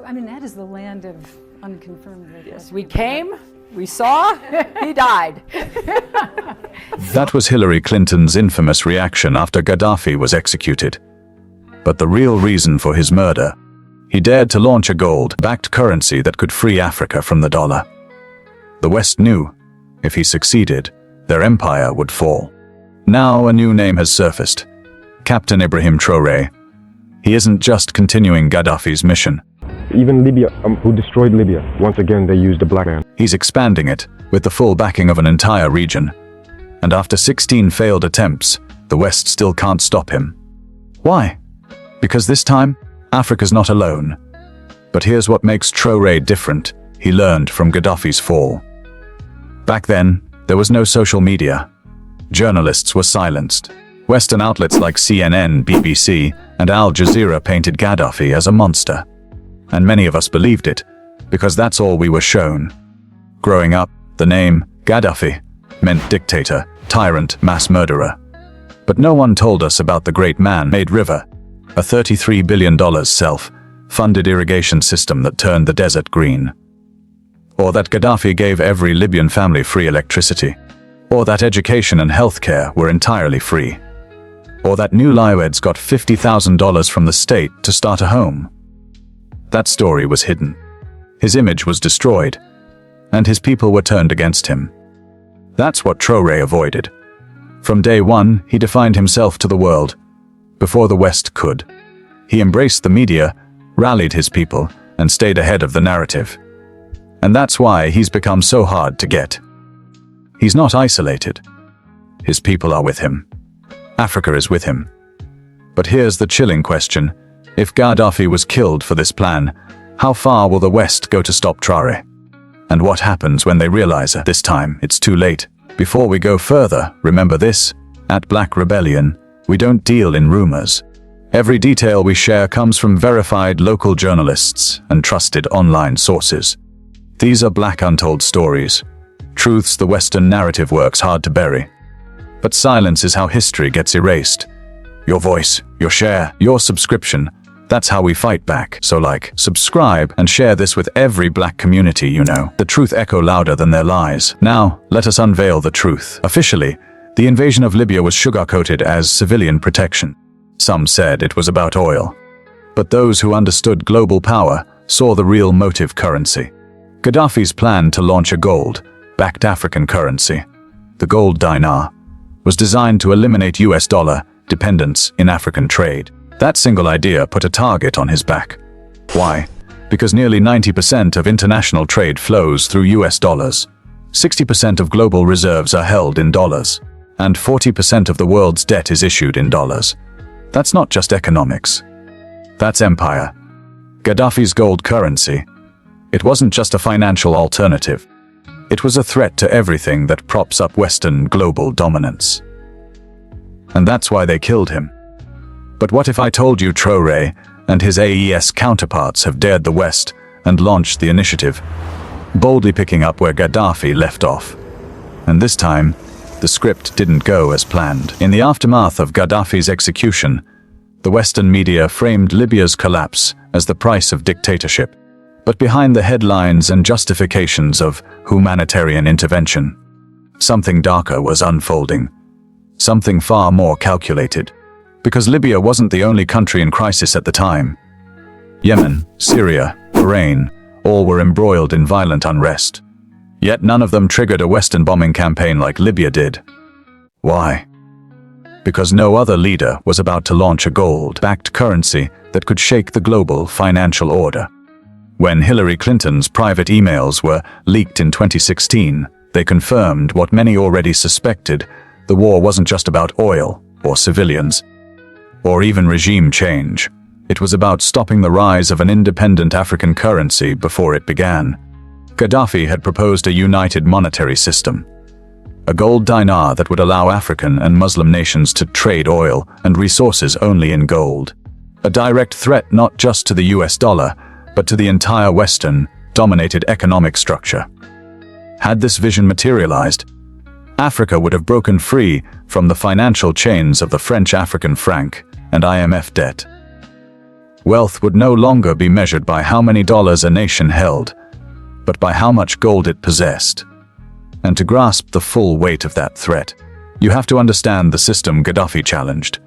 I mean, that is the land of unconfirmed. Yes, we came, we saw, he died. That was Hillary Clinton's infamous reaction after Gaddafi was executed. But the real reason for his murder, he dared to launch a gold-backed currency that could free Africa from the dollar. The West knew, if he succeeded, their empire would fall. Now a new name has surfaced, Captain Ibrahim Traoré. He isn't just continuing Gaddafi's mission. Even Libya, who destroyed Libya, once again they used a black man. He's expanding it, with the full backing of an entire region. And after 16 failed attempts, the West still can't stop him. Why? Because this time, Africa's not alone. But here's what makes Traoré different. He learned from Gaddafi's fall. Back then, there was no social media. Journalists were silenced. Western outlets like CNN, BBC, and Al Jazeera painted Gaddafi as a monster. And many of us believed it, because that's all we were shown. Growing up, the name Gaddafi meant dictator, tyrant, mass murderer. But no one told us about the great man-made river, a $33 billion self-funded irrigation system that turned the desert green. Or that Gaddafi gave every Libyan family free electricity. Or that education and healthcare were entirely free. Or that new newlyweds got $50,000 from the state to start a home. That story was hidden. His image was destroyed, and his people were turned against him. That's what Traoré avoided. From day one, he defined himself to the world, before the West could. He embraced the media, rallied his people, and stayed ahead of the narrative. And that's why he's become so hard to get. He's not isolated. His people are with him. Africa is with him. But here's the chilling question. If Gaddafi was killed for this plan, how far will the West go to stop Traoré? And what happens when they realize this time it's too late? Before we go further, remember this: at Black Rebellion, we don't deal in rumors. Every detail we share comes from verified local journalists and trusted online sources. These are black untold stories, truths the Western narrative works hard to bury. But silence is how history gets erased. Your voice, your share, your subscription, that's how we fight back. So like, subscribe, and share this with every black community you know. The truth echo louder than their lies. Now, let us unveil the truth. Officially, the invasion of Libya was sugar-coated as civilian protection. Some said it was about oil. But those who understood global power saw the real motive: currency. Gaddafi's plan to launch a gold-backed African currency, the gold dinar, was designed to eliminate US dollar dependence in African trade. That single idea put a target on his back. Why? Because nearly 90% of international trade flows through US dollars. 60% of global reserves are held in dollars. And 40% of the world's debt is issued in dollars. That's not just economics. That's empire. Gaddafi's gold currency, it wasn't just a financial alternative. It was a threat to everything that props up Western global dominance. And that's why they killed him. But what if I told you Traoré and his AES counterparts have dared the West and launched the initiative, boldly picking up where Gaddafi left off? And this time, the script didn't go as planned. In the aftermath of Gaddafi's execution, the Western media framed Libya's collapse as the price of dictatorship. But behind the headlines and justifications of humanitarian intervention, something darker was unfolding. Something far more calculated. Because Libya wasn't the only country in crisis at the time. Yemen, Syria, Bahrain, all were embroiled in violent unrest. Yet none of them triggered a Western bombing campaign like Libya did. Why? Because no other leader was about to launch a gold-backed currency that could shake the global financial order. When Hillary Clinton's private emails were leaked in 2016, they confirmed what many already suspected: the war wasn't just about oil or civilians, or even regime change. It was about stopping the rise of an independent African currency before it began. Gaddafi had proposed a united monetary system, a gold dinar that would allow African and Muslim nations to trade oil and resources only in gold. A direct threat not just to the US dollar, but to the entire Western-dominated economic structure. Had this vision materialized, Africa would have broken free from the financial chains of the French African franc and IMF debt. Wealth would no longer be measured by how many dollars a nation held, but by how much gold it possessed. And to grasp the full weight of that threat, you have to understand the system Gaddafi challenged.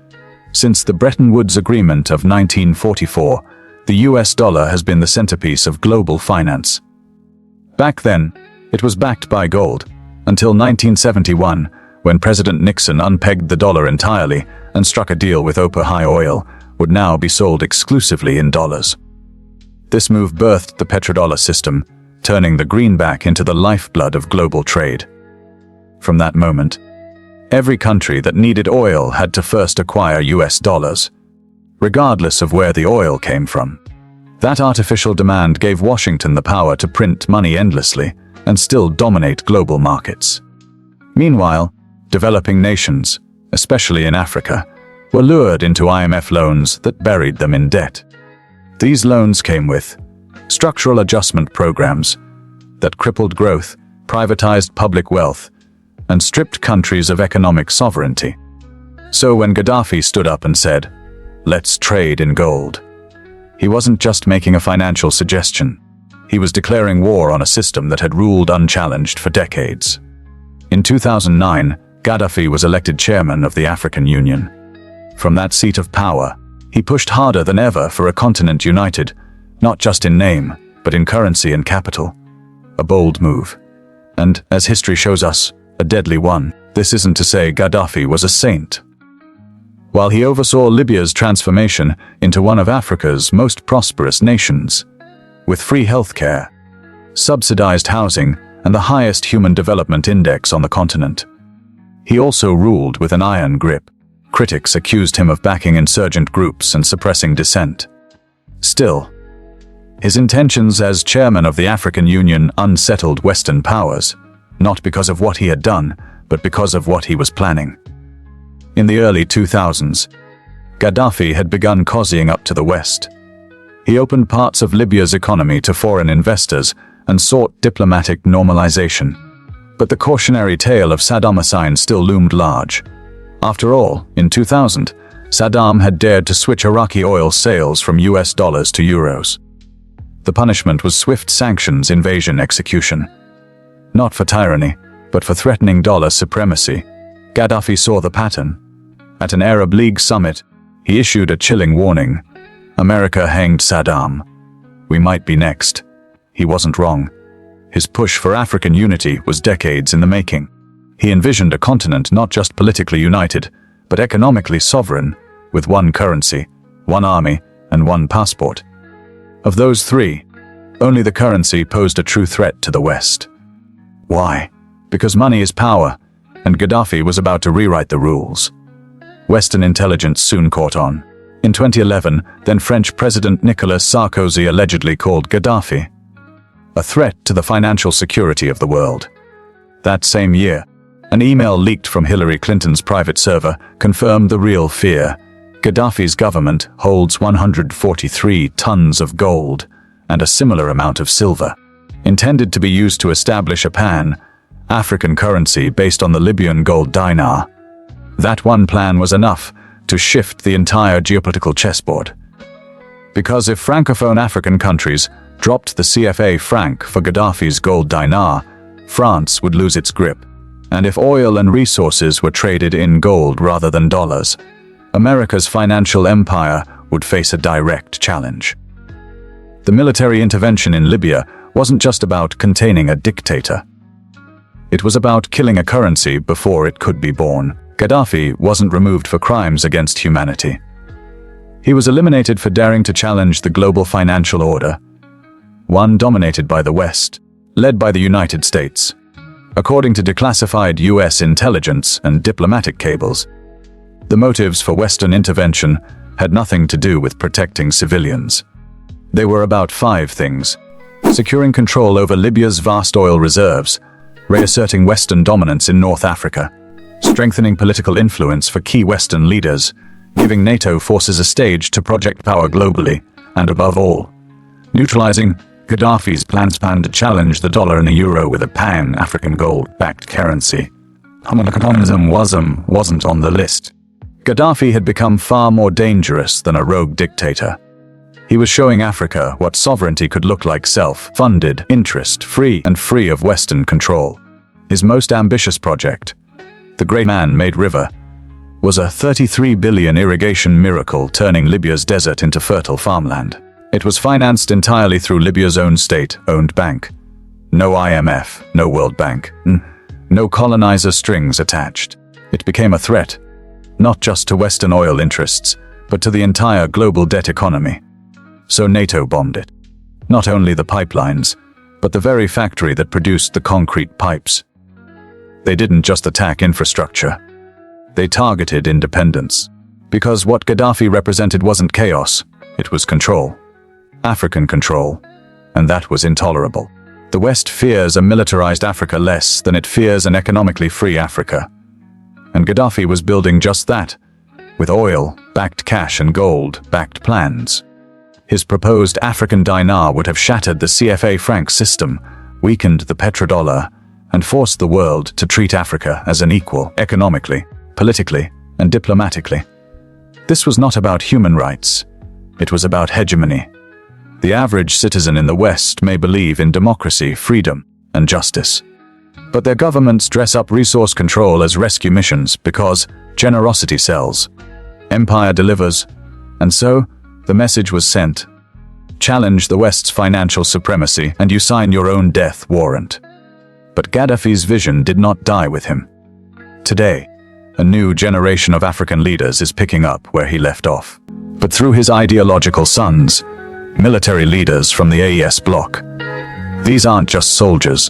Since the Bretton Woods Agreement of 1944, the US dollar has been the centerpiece of global finance. Back then, it was backed by gold, until 1971, when President Nixon unpegged the dollar entirely and struck a deal with OPEC high oil would now be sold exclusively in dollars. This move birthed the petrodollar system, turning the greenback into the lifeblood of global trade. From that moment, every country that needed oil had to first acquire US dollars, regardless of where the oil came from. That artificial demand gave Washington the power to print money endlessly and still dominate global markets. Meanwhile, developing nations, especially in Africa, were lured into IMF loans that buried them in debt. These loans came with structural adjustment programs that crippled growth, privatized public wealth, and stripped countries of economic sovereignty. So when Gaddafi stood up and said, "Let's trade in gold," he wasn't just making a financial suggestion. He was declaring war on a system that had ruled unchallenged for decades. In 2009, Gaddafi was elected chairman of the African Union. From that seat of power, he pushed harder than ever for a continent united, not just in name, but in currency and capital. A bold move. And, as history shows us, a deadly one. This isn't to say Gaddafi was a saint. While he oversaw Libya's transformation into one of Africa's most prosperous nations, with free healthcare, subsidized housing, and the highest human development index on the continent, he also ruled with an iron grip. Critics accused him of backing insurgent groups and suppressing dissent. Still, his intentions as chairman of the African Union unsettled Western powers, not because of what he had done, but because of what he was planning. In the early 2000s, Gaddafi had begun cozying up to the West. He opened parts of Libya's economy to foreign investors and sought diplomatic normalization. But the cautionary tale of Saddam Hussein still loomed large. After all, in 2000, Saddam had dared to switch Iraqi oil sales from US dollars to euros. The punishment was swift sanctions invasion execution. Not for tyranny, but for threatening dollar supremacy. Gaddafi saw the pattern. At an Arab League summit, he issued a chilling warning. America hanged Saddam. We might be next. He wasn't wrong. His push for African unity was decades in the making. He envisioned a continent not just politically united, but economically sovereign, with one currency, one army, and one passport. Of those three, only the currency posed a true threat to the West. Why? Because money is power, and Gaddafi was about to rewrite the rules. Western intelligence soon caught on. In 2011, then French President Nicolas Sarkozy allegedly called Gaddafi a threat to the financial security of the world. That same year, an email leaked from Hillary Clinton's private server confirmed the real fear. Gaddafi's government holds 143 tons of gold and a similar amount of silver, intended to be used to establish a pan-African currency based on the Libyan gold dinar. That one plan was enough to shift the entire geopolitical chessboard. Because if Francophone African countries dropped the CFA franc for Gaddafi's gold dinar, France would lose its grip. And if oil and resources were traded in gold rather than dollars, America's financial empire would face a direct challenge. The military intervention in Libya wasn't just about containing a dictator. It was about killing a currency before it could be born. Gaddafi wasn't removed for crimes against humanity. He was eliminated for daring to challenge the global financial order, one dominated by the West, led by the United States. According to declassified US intelligence and diplomatic cables, the motives for Western intervention had nothing to do with protecting civilians. They were about 5 things: securing control over Libya's vast oil reserves, reasserting Western dominance in North Africa, strengthening political influence for key Western leaders, giving NATO forces a stage to project power globally, and above all, neutralizing Gaddafi's plans to challenge the dollar and the euro with a pan-African gold-backed currency. Communism wasn't on the list. Gaddafi had become far more dangerous than a rogue dictator. He was showing Africa what sovereignty could look like: self-funded, interest-free, and free of Western control. His most ambitious project, the Great Man-Made River, was a 33 billion irrigation miracle, turning Libya's desert into fertile farmland. It was financed entirely through Libya's own state-owned bank. No IMF, no World Bank, no colonizer strings attached. It became a threat, not just to Western oil interests, but to the entire global debt economy. So NATO bombed it. Not only the pipelines, but the very factory that produced the concrete pipes. They didn't just attack infrastructure. They targeted independence. Because what Gaddafi represented wasn't chaos, it was control. African control. And that was intolerable. The West fears a militarized Africa less than it fears an economically free Africa. And Gaddafi was building just that, with oil-backed cash and gold-backed plans. His proposed African dinar would have shattered the CFA franc system, weakened the petrodollar, and forced the world to treat Africa as an equal, economically, politically, and diplomatically. This was not about human rights. It was about hegemony. The average citizen in the West may believe in democracy, freedom, and justice. But their governments dress up resource control as rescue missions because generosity sells. Empire delivers. And so, the message was sent. Challenge the West's financial supremacy and you sign your own death warrant. But Gaddafi's vision did not die with him. Today, a new generation of African leaders is picking up where he left off. But through his ideological sons, military leaders from the AES bloc. These aren't just soldiers.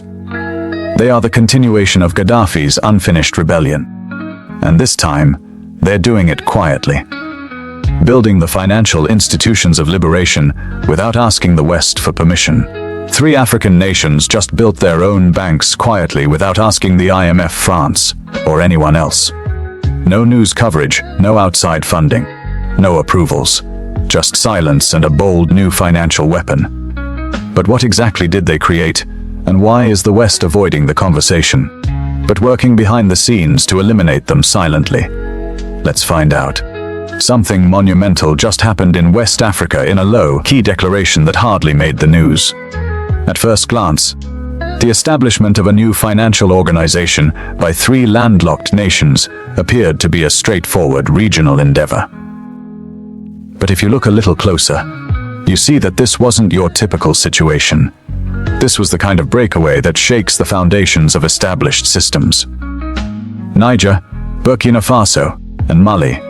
They are the continuation of Gaddafi's unfinished rebellion. And this time, they're doing it quietly. Building the financial institutions of liberation without asking the West for permission. 3 African nations just built their own banks quietly without asking the IMF, France, or anyone else. No news coverage, no outside funding, no approvals, just silence and a bold new financial weapon. But what exactly did they create, and why is the West avoiding the conversation, but working behind the scenes to eliminate them silently? Let's find out. Something monumental just happened in West Africa in a low-key declaration that hardly made the news. At first glance, the establishment of a new financial organization by 3 landlocked nations appeared to be a straightforward regional endeavor. But if you look a little closer, you see that this wasn't your typical situation. This was the kind of breakaway that shakes the foundations of established systems. Niger, Burkina Faso, and Mali,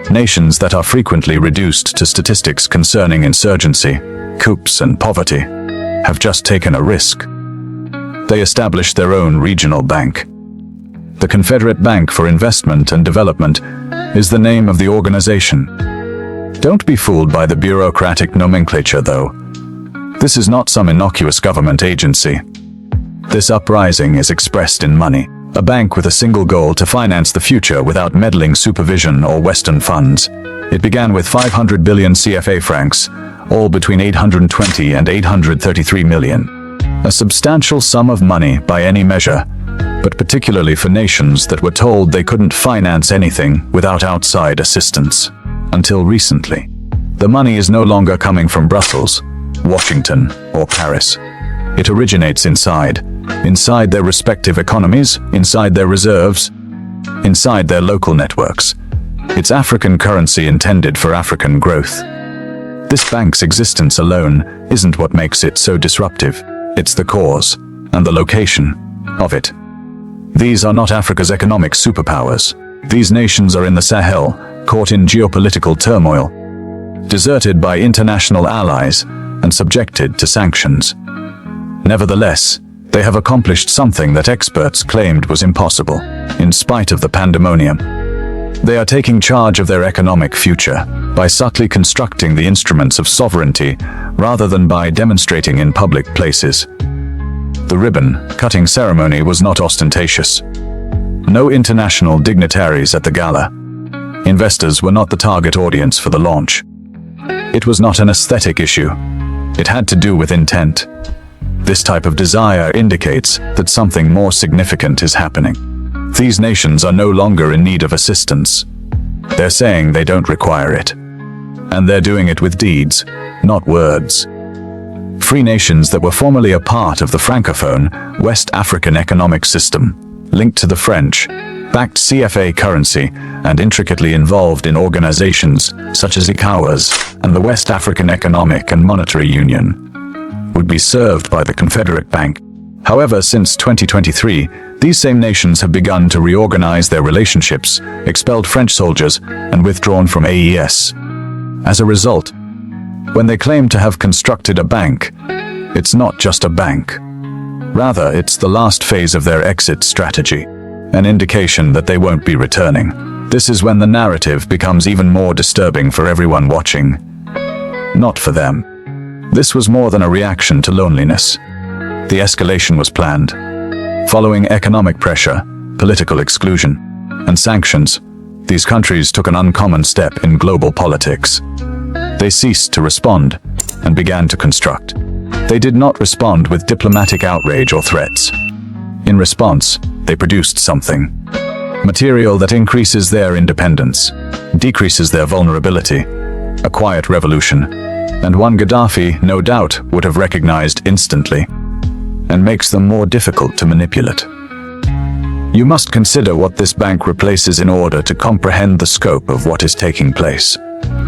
nations that are frequently reduced to statistics concerning insurgency, coups, and poverty, have just taken a risk. They established their own regional bank. The Confederate Bank for Investment and Development is the name of the organization. Don't be fooled by the bureaucratic nomenclature, though. This is not some innocuous government agency. This uprising is expressed in money. A bank with a single goal: to finance the future without meddling supervision or Western funds. It began with 500 billion CFA francs, all between 820 and 833 million. A substantial sum of money by any measure, but particularly for nations that were told they couldn't finance anything without outside assistance. Until recently. The money is no longer coming from Brussels, Washington, or Paris. It originates inside their respective economies, inside their reserves, inside their local networks. It's African currency intended for African growth. This bank's existence alone isn't what makes it so disruptive. It's the cause and the location of it. These are not Africa's economic superpowers. These nations are in the Sahel, caught in geopolitical turmoil, deserted by international allies, and subjected to sanctions. Nevertheless, they have accomplished something that experts claimed was impossible, in spite of the pandemonium. They are taking charge of their economic future by subtly constructing the instruments of sovereignty rather than by demonstrating in public places. The ribbon-cutting ceremony was not ostentatious. No international dignitaries at the gala. Investors were not the target audience for the launch. It was not an aesthetic issue. It had to do with intent. This type of desire indicates that something more significant is happening. These nations are no longer in need of assistance. They're saying they don't require it. And they're doing it with deeds, not words. Free nations that were formerly a part of the Francophone West African economic system, linked to the French, backed CFA currency and intricately involved in organizations such as ECOWAS and the West African Economic and Monetary Union, would be served by the Confederate Bank. However, since 2023, these same nations have begun to reorganize their relationships, expelled French soldiers, and withdrawn from AES. As a result, when they claim to have constructed a bank, it's not just a bank. Rather, it's the last phase of their exit strategy, an indication that they won't be returning. This is when the narrative becomes even more disturbing for everyone watching. Not for them. This was more than a reaction to loneliness. The escalation was planned. Following economic pressure, political exclusion, and sanctions, these countries took an uncommon step in global politics. They ceased to respond and began to construct. They did not respond with diplomatic outrage or threats. In response, they produced something. Material that increases their independence, decreases their vulnerability, a quiet revolution, and one Gaddafi, no doubt, would have recognized instantly, and makes them more difficult to manipulate. You must consider what this bank replaces in order to comprehend the scope of what is taking place.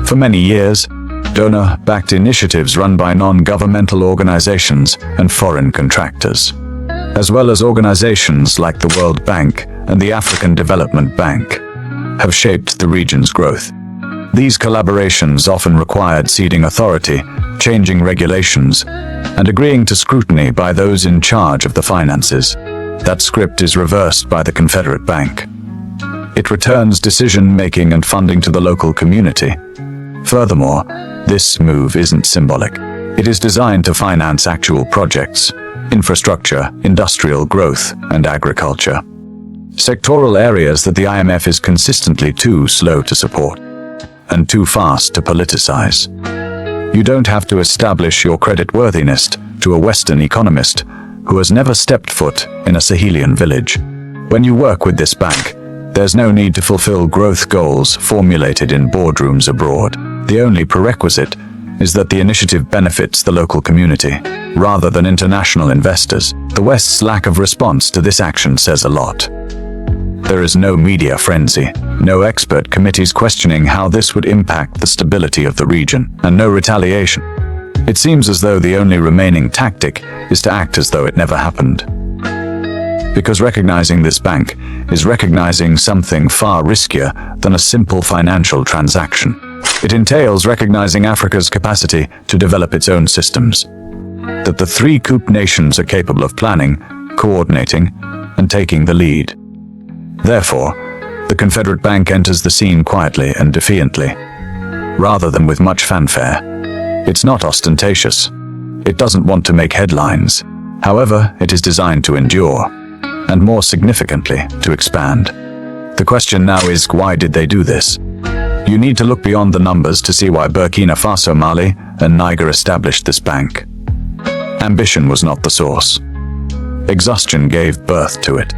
For many years, donor-backed initiatives run by non-governmental organizations and foreign contractors, as well as organizations like the World Bank and the African Development Bank, have shaped the region's growth. These collaborations often required ceding authority, changing regulations, and agreeing to scrutiny by those in charge of the finances. That script is reversed by the Confederate Bank. It returns decision-making and funding to the local community. Furthermore, this move isn't symbolic. It is designed to finance actual projects, infrastructure, industrial growth, and agriculture. Sectoral areas that the IMF is consistently too slow to support and too fast to politicize. You don't have to establish your creditworthiness to a Western economist who has never stepped foot in a Sahelian village. When you work with this bank, there's no need to fulfill growth goals formulated in boardrooms abroad. The only prerequisite is that the initiative benefits the local community, rather than international investors. The West's lack of response to this action says a lot. There is no media frenzy, no expert committees questioning how this would impact the stability of the region, and no retaliation. It seems as though the only remaining tactic is to act as though it never happened. Because recognizing this bank is recognizing something far riskier than a simple financial transaction. It entails recognizing Africa's capacity to develop its own systems. That the three coup nations are capable of planning, coordinating, and taking the lead. Therefore, the Confederate Bank enters the scene quietly and defiantly, rather than with much fanfare. It's not ostentatious. It doesn't want to make headlines. However, it is designed to endure, and more significantly, to expand. The question now is, why did they do this? You need to look beyond the numbers to see why Burkina Faso, Mali, and Niger established this bank. Ambition was not the source. Exhaustion gave birth to it.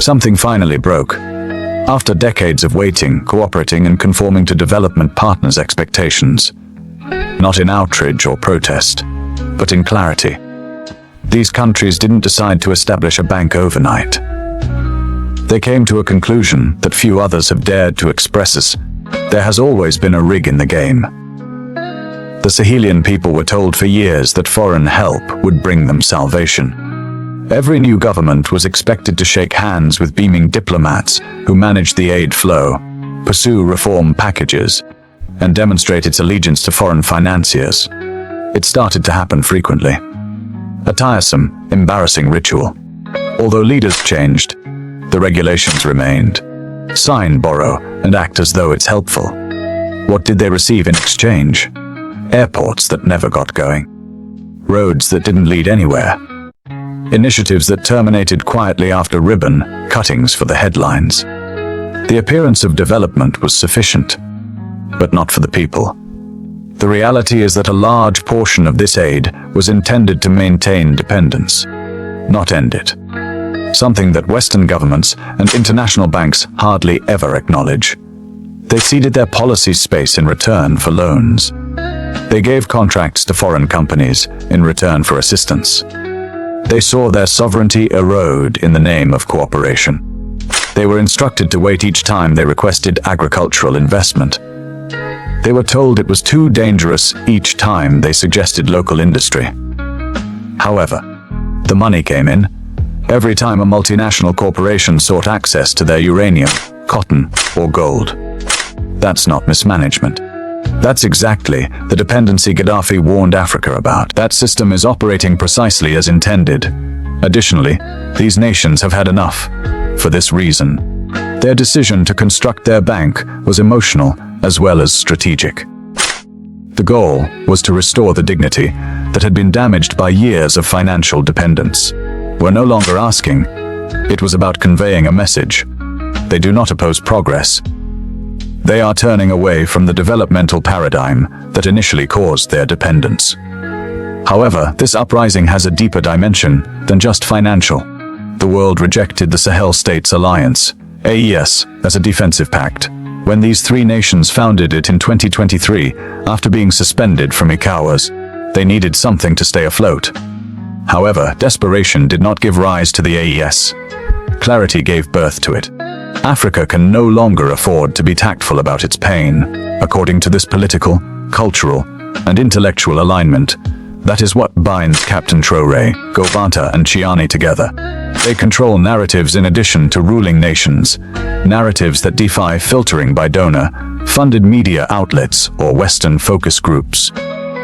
Something finally broke. After decades of waiting, cooperating, and conforming to development partners' expectations. Not in outrage or protest, but in clarity. These countries didn't decide to establish a bank overnight. They came to a conclusion that few others have dared to express us. There has always been a rig in the game. The Sahelian people were told for years that foreign help would bring them salvation. Every new government was expected to shake hands with beaming diplomats who managed the aid flow, pursue reform packages, and demonstrate its allegiance to foreign financiers. It started to happen frequently. A tiresome, embarrassing ritual. Although leaders changed, the regulations remained. Sign, borrow, and act as though it's helpful. What did they receive in exchange? Airports that never got going. Roads that didn't lead anywhere. Initiatives that terminated quietly after ribbon cuttings for the headlines. The appearance of development was sufficient, but not for the people. The reality is that a large portion of this aid was intended to maintain dependence, not end it. Something that Western governments and international banks hardly ever acknowledge. They ceded their policy space in return for loans. They gave contracts to foreign companies in return for assistance. They saw their sovereignty erode in the name of cooperation. They were instructed to wait each time they requested agricultural investment. They were told it was too dangerous each time they suggested local industry. However, the money came in every time a multinational corporation sought access to their uranium, cotton, or gold. That's not mismanagement. That's exactly the dependency Gaddafi warned Africa about. That system is operating precisely as intended. Additionally, these nations have had enough. For this reason, their decision to construct their bank was emotional as well as strategic. The goal was to restore the dignity that had been damaged by years of financial dependence. We're no longer asking. It was about conveying a message. They do not oppose progress. They are turning away from the developmental paradigm that initially caused their dependence. However, this uprising has a deeper dimension than just financial. The world rejected the Sahel States Alliance, AES, as a defensive pact. When these three nations founded it in 2023, after being suspended from ECOWAS, they needed something to stay afloat. However, desperation did not give rise to the AES. Clarity gave birth to it. Africa can no longer afford to be tactful about its pain. According to this political, cultural, and intellectual alignment, that is what binds Captain Traoré, Govanta, and Chiani together. They control narratives in addition to ruling nations, narratives that defy filtering by donor-funded media outlets or Western focus groups.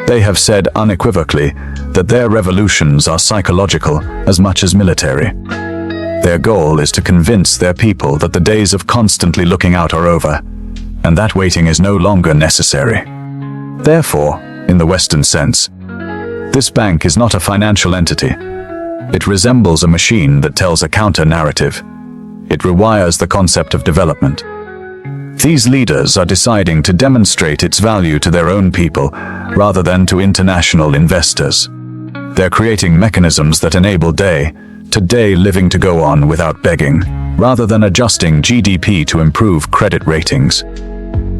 They have said unequivocally that their revolutions are psychological as much as military. Their goal is to convince their people that the days of constantly looking out are over, and that waiting is no longer necessary. Therefore, in the Western sense, this bank is not a financial entity. It resembles a machine that tells a counter-narrative. It rewires the concept of development. These leaders are deciding to demonstrate its value to their own people rather than to international investors. They're creating mechanisms that enable day-to-day living to go on without begging, rather than adjusting GDP to improve credit ratings.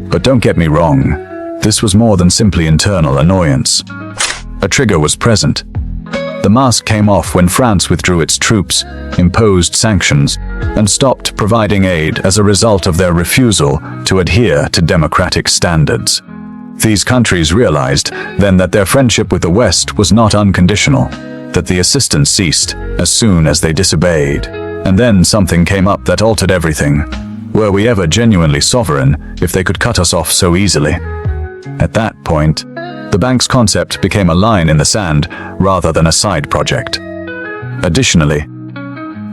But don't get me wrong, this was more than simply internal annoyance. A trigger was present. The mask came off when France withdrew its troops, imposed sanctions, and stopped providing aid as a result of their refusal to adhere to democratic standards. These countries realized then that their friendship with the West was not unconditional, that the assistance ceased as soon as they disobeyed. And then something came up that altered everything. Were we ever genuinely sovereign if they could cut us off so easily? At that point, the bank's concept became a line in the sand rather than a side project. Additionally,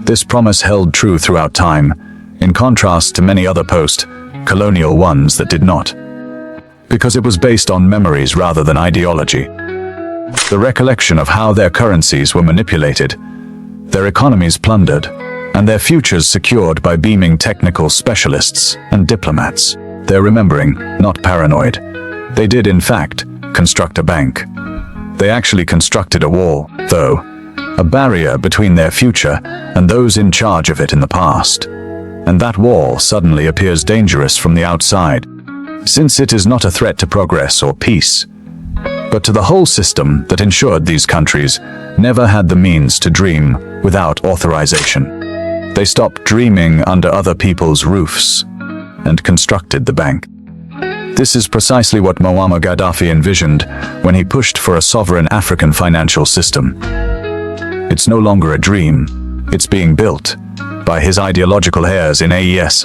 this promise held true throughout time, in contrast to many other post-colonial ones that did not, because it was based on memories rather than ideology. The recollection of how their currencies were manipulated, their economies plundered, and their futures secured by beaming technical specialists and diplomats. They're remembering, not paranoid. They did, in fact, construct a bank. They actually constructed a wall, though, a barrier between their future and those in charge of it in the past. And that wall suddenly appears dangerous from the outside, since it is not a threat to progress or peace, but to the whole system that ensured these countries never had the means to dream without authorization. They stopped dreaming under other people's roofs and constructed the bank. This is precisely what Muammar Gaddafi envisioned when he pushed for a sovereign African financial system. It's no longer a dream, it's being built by his ideological heirs in AES.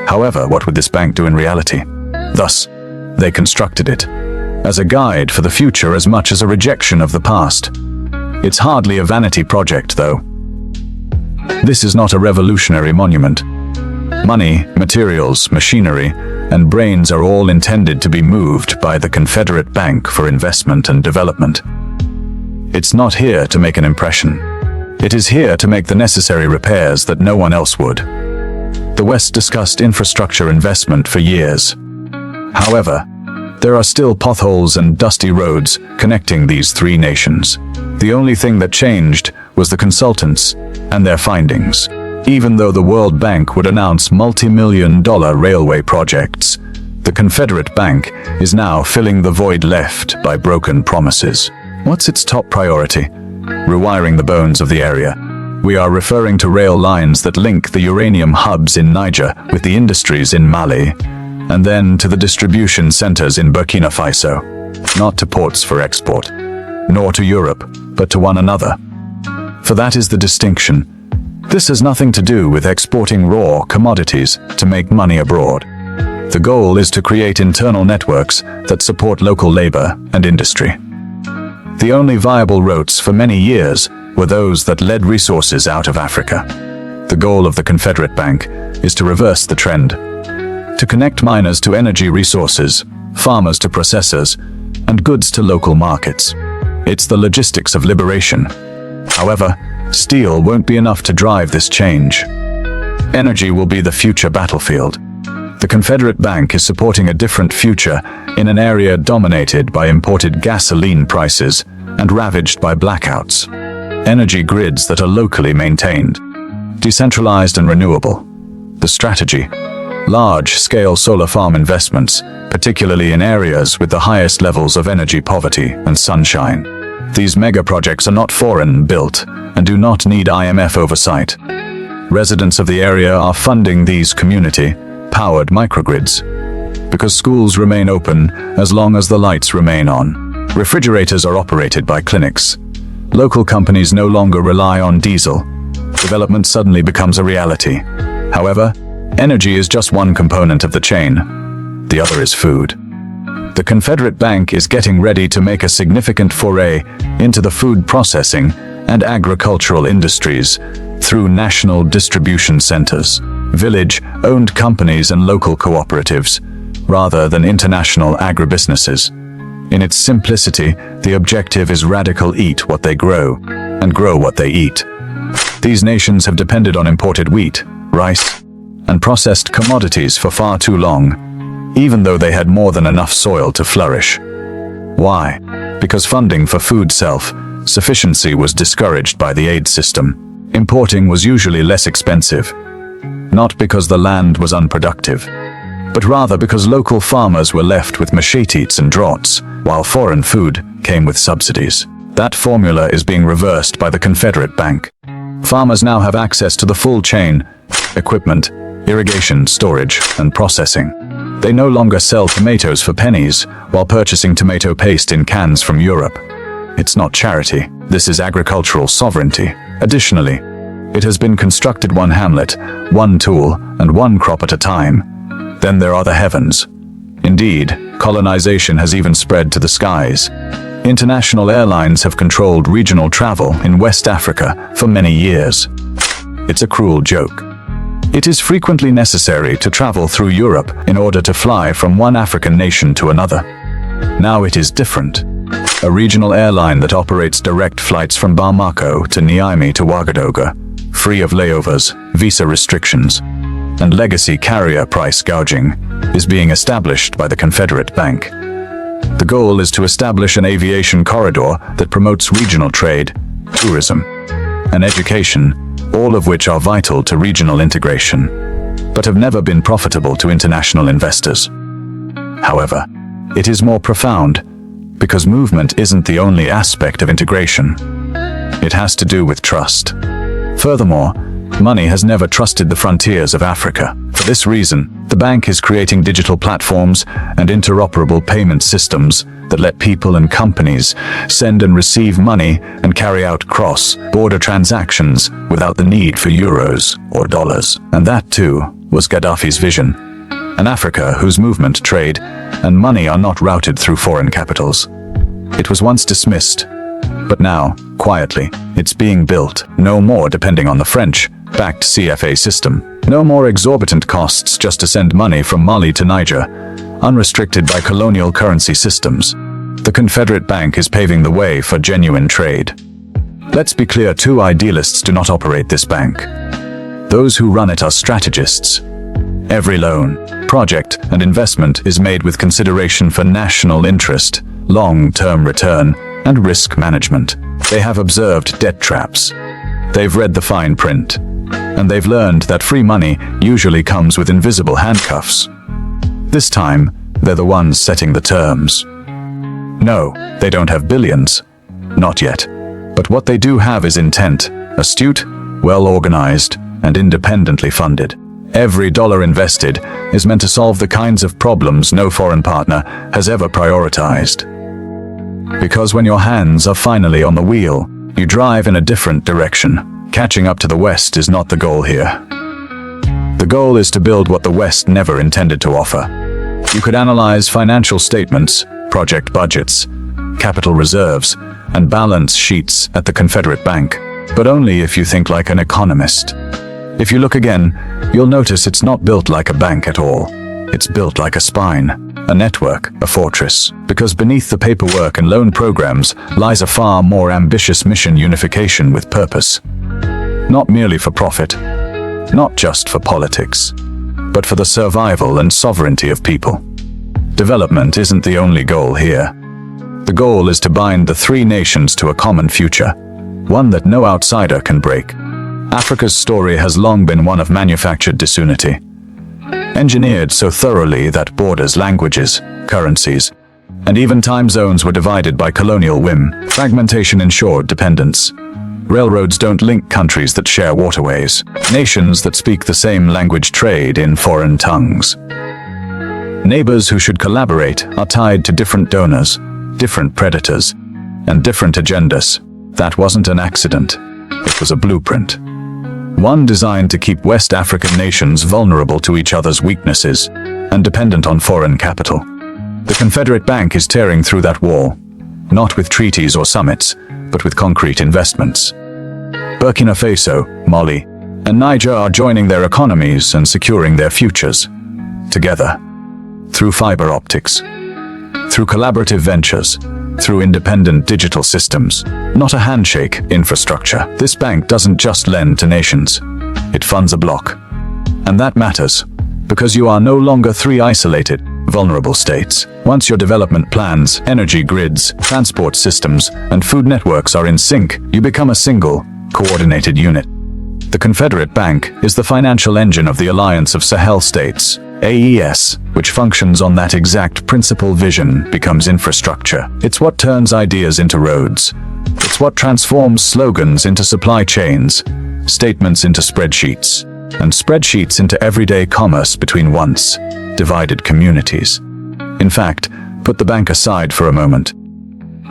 However, what would this bank do in reality? Thus, they constructed it as a guide for the future as much as a rejection of the past. It's hardly a vanity project, though. This is not a revolutionary monument. Money, materials, machinery, and brains are all intended to be moved by the Confederate Bank for investment and development. It's not here to make an impression. It is here to make the necessary repairs that no one else would. The West discussed infrastructure investment for years. However, there are still potholes and dusty roads connecting these three nations. The only thing that changed was the consultants and their findings. Even though the World Bank would announce multi-million-dollar railway projects, The Confederate Bank is now filling the void left by broken promises. What's its top priority? Rewiring the bones of the area. We are referring to rail lines that link the uranium hubs in Niger with the industries in Mali, and then to the distribution centers in Burkina Faso. Not to ports for export, nor to Europe, but to one another. For that is the distinction. This has nothing to do with exporting raw commodities to make money abroad. The goal is to create internal networks that support local labor and industry. The only viable routes for many years were those that led resources out of Africa. The goal of the Confederate Bank is to reverse the trend, to connect miners to energy resources, farmers to processors, and goods to local markets. It's the logistics of liberation. However, steel won't be enough to drive this change. Energy will be the future battlefield. The Confederate Bank is supporting a different future in an area dominated by imported gasoline prices and ravaged by blackouts. Energy grids that are locally maintained, decentralized and renewable. The strategy: large-scale solar farm investments, particularly in areas with the highest levels of energy poverty and sunshine. These mega projects are not foreign-built and do not need IMF oversight. Residents of the area are funding these community-powered microgrids because schools remain open as long as the lights remain on. Refrigerators are operated by clinics. Local companies no longer rely on diesel. Development suddenly becomes a reality. However, energy is just one component of the chain. The other is food. The Confederate Bank is getting ready to make a significant foray into the food processing and agricultural industries through national distribution centers, village-owned companies and local cooperatives, rather than international agribusinesses. In its simplicity, the objective is radical: eat what they grow, and grow what they eat. These nations have depended on imported wheat, rice, and processed commodities for far too long, even though they had more than enough soil to flourish. Why? Because funding for food self-sufficiency was discouraged by the aid system. Importing was usually less expensive, not because the land was unproductive, but rather because local farmers were left with machetes and draughts, while foreign food came with subsidies. That formula is being reversed by the Confederate Bank. Farmers now have access to the full chain: equipment, irrigation, storage, and processing. They no longer sell tomatoes for pennies while purchasing tomato paste in cans from Europe. It's not charity. This is agricultural sovereignty. Additionally, it has been constructed one hamlet, one tool, and one crop at a time. Then there are the heavens. Indeed, colonization has even spread to the skies. International airlines have controlled regional travel in West Africa for many years. It's a cruel joke. It is frequently necessary to travel through Europe in order to fly from one African nation to another. Now it is different. A regional airline that operates direct flights from Bamako to Niamey to Ouagadougou, free of layovers, visa restrictions, and legacy carrier price gouging, is being established by the Confederate Bank. The goal is to establish an aviation corridor that promotes regional trade, tourism, and education, all of which are vital to regional integration, but have never been profitable to international investors. However, it is more profound, because movement isn't the only aspect of integration. It has to do with trust. Furthermore, money has never trusted the frontiers of Africa. For this reason, the bank is creating digital platforms and interoperable payment systems that let people and companies send and receive money and carry out cross-border transactions without the need for euros or dollars. And that, too, was Gaddafi's vision. An Africa whose movement, trade, and money are not routed through foreign capitals. It was once dismissed, but now, quietly, it's being built. No more depending on the French-backed CFA system. No more exorbitant costs just to send money from Mali to Niger, unrestricted by colonial currency systems. The Confederate Bank is paving the way for genuine trade. Let's be clear, two idealists do not operate this bank. Those who run it are strategists. Every loan, project, and investment is made with consideration for national interest, long-term return, and risk management. They have observed debt traps. They've read the fine print. And they've learned that free money usually comes with invisible handcuffs. This time, they're the ones setting the terms. No, they don't have billions. Not yet. But what they do have is intent, astute, well-organized, and independently funded. Every dollar invested is meant to solve the kinds of problems no foreign partner has ever prioritized. Because when your hands are finally on the wheel, you drive in a different direction. Catching up to the West is not the goal here. The goal is to build what the West never intended to offer. You could analyze financial statements, project budgets, capital reserves, and balance sheets at the Confederate Bank, but only if you think like an economist. If you look again, you'll notice it's not built like a bank at all. It's built like a spine, a network, a fortress, because beneath the paperwork and loan programs lies a far more ambitious mission: unification with purpose. Not merely for profit, not just for politics, but for the survival and sovereignty of people. Development isn't the only goal here. The goal is to bind the three nations to a common future, one that no outsider can break. Africa's story has long been one of manufactured disunity, engineered so thoroughly that borders, languages, currencies, and even time zones were divided by colonial whim. Fragmentation ensured dependence. Railroads don't link countries that share waterways. Nations that speak the same language trade in foreign tongues. Neighbors who should collaborate are tied to different donors, different predators, and different agendas. That wasn't an accident. It was a blueprint. One designed to keep West African nations vulnerable to each other's weaknesses and dependent on foreign capital. The Confederate Bank is tearing through that wall, not with treaties or summits, but with concrete investments. Burkina Faso, Mali, and Niger are joining their economies and securing their futures together, through fiber optics, through collaborative ventures, through independent digital systems, not a handshake infrastructure. This bank doesn't just lend to nations, it funds a bloc. And that matters, because you are no longer three isolated, vulnerable states. Once your development plans, energy grids, transport systems, and food networks are in sync, you become a single, coordinated unit. The Confederate Bank is the financial engine of the Alliance of Sahel States, AES, which functions on that exact principle. Vision becomes infrastructure. It's what turns ideas into roads. It's what transforms slogans into supply chains, statements into spreadsheets, and spreadsheets into everyday commerce between once divided communities. In fact, put the bank aside for a moment.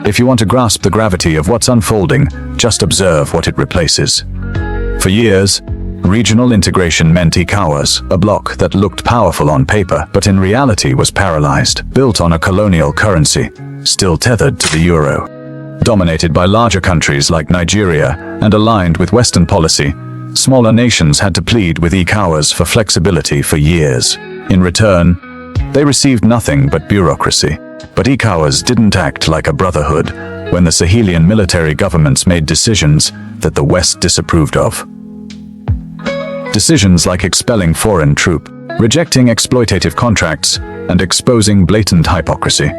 If you want to grasp the gravity of what's unfolding, just observe what it replaces. For years, regional integration meant ECOWAS, a bloc that looked powerful on paper, but in reality was paralyzed, built on a colonial currency, still tethered to the euro. Dominated by larger countries like Nigeria and aligned with Western policy, smaller nations had to plead with ECOWAS for flexibility for years. In return, they received nothing but bureaucracy. But ECOWAS didn't act like a brotherhood when the Sahelian military governments made decisions that the West disapproved of. Decisions like expelling foreign troops, rejecting exploitative contracts, and exposing blatant hypocrisy.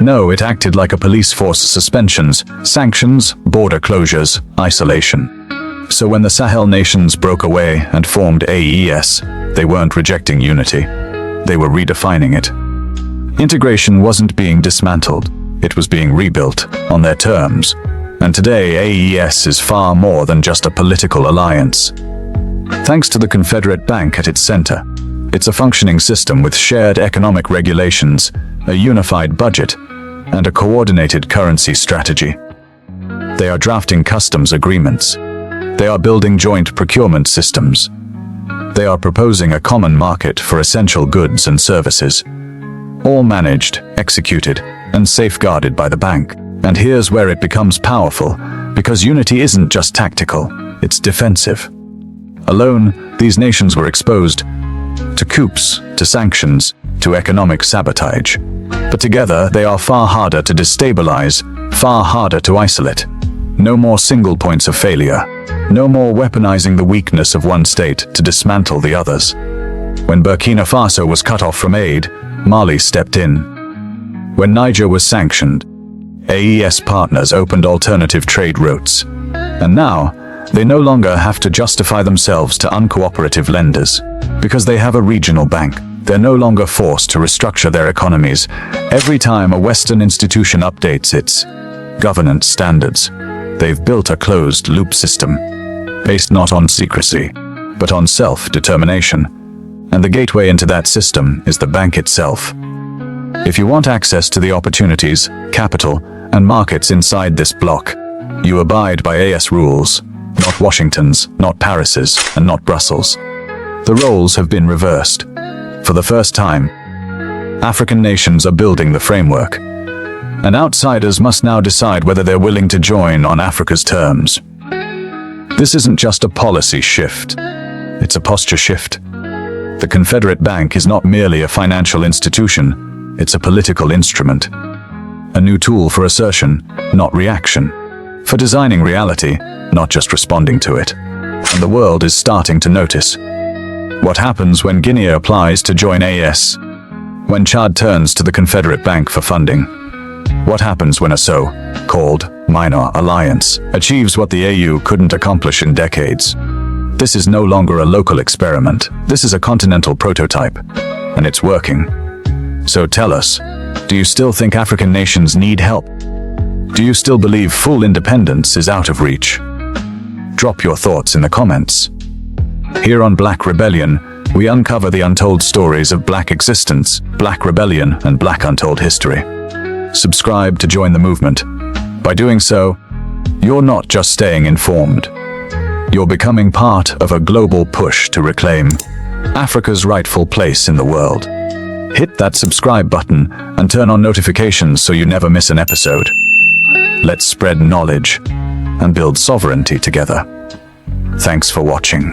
No, it acted like a police force: suspensions, sanctions, border closures, isolation. So when the Sahel nations broke away and formed AES, they weren't rejecting unity. They were redefining it. Integration wasn't being dismantled, it was being rebuilt on their terms. And today, AES is far more than just a political alliance. Thanks to the Confederate Bank at its center, it's a functioning system with shared economic regulations, a unified budget, and a coordinated currency strategy. They are drafting customs agreements. They are building joint procurement systems. They are proposing a common market for essential goods and services, all managed, executed, and safeguarded by the bank. And here's where it becomes powerful, because unity isn't just tactical, it's defensive. Alone, these nations were exposed to coups, to sanctions, to economic sabotage. But together, they are far harder to destabilize, far harder to isolate. No more single points of failure. No more weaponizing the weakness of one state to dismantle the others. When Burkina Faso was cut off from aid, Mali stepped in. When Niger was sanctioned, AES partners opened alternative trade routes. And now, they no longer have to justify themselves to uncooperative lenders, because they have a regional bank. They're no longer forced to restructure their economies every time a Western institution updates its governance standards. They've built a closed-loop system, based not on secrecy, but on self-determination. And the gateway into that system is the bank itself. If you want access to the opportunities, capital, and markets inside this block, you abide by AES rules, not Washington's, not Paris's, and not Brussels. The roles have been reversed. For the first time, African nations are building the framework, and outsiders must now decide whether they're willing to join on Africa's terms. This isn't just a policy shift, it's a posture shift. The Confederate Bank is not merely a financial institution, it's a political instrument. A new tool for assertion, not reaction. For designing reality, not just responding to it. And the world is starting to notice. What happens when Guinea applies to join AES? When Chad turns to the Confederate Bank for funding? What happens when a so-called minor alliance achieves what the AU couldn't accomplish in decades? This is no longer a local experiment. This is a continental prototype, and it's working. So tell us, do you still think African nations need help? Do you still believe full independence is out of reach? Drop your thoughts in the comments. Here on Black Rebellion, we uncover the untold stories of Black existence, Black rebellion, and Black untold history. Subscribe to join the movement. By doing so, you're not just staying informed. You're becoming part of a global push to reclaim Africa's rightful place in the world. Hit that subscribe button and turn on notifications so you never miss an episode. Let's spread knowledge and build sovereignty together. Thanks for watching.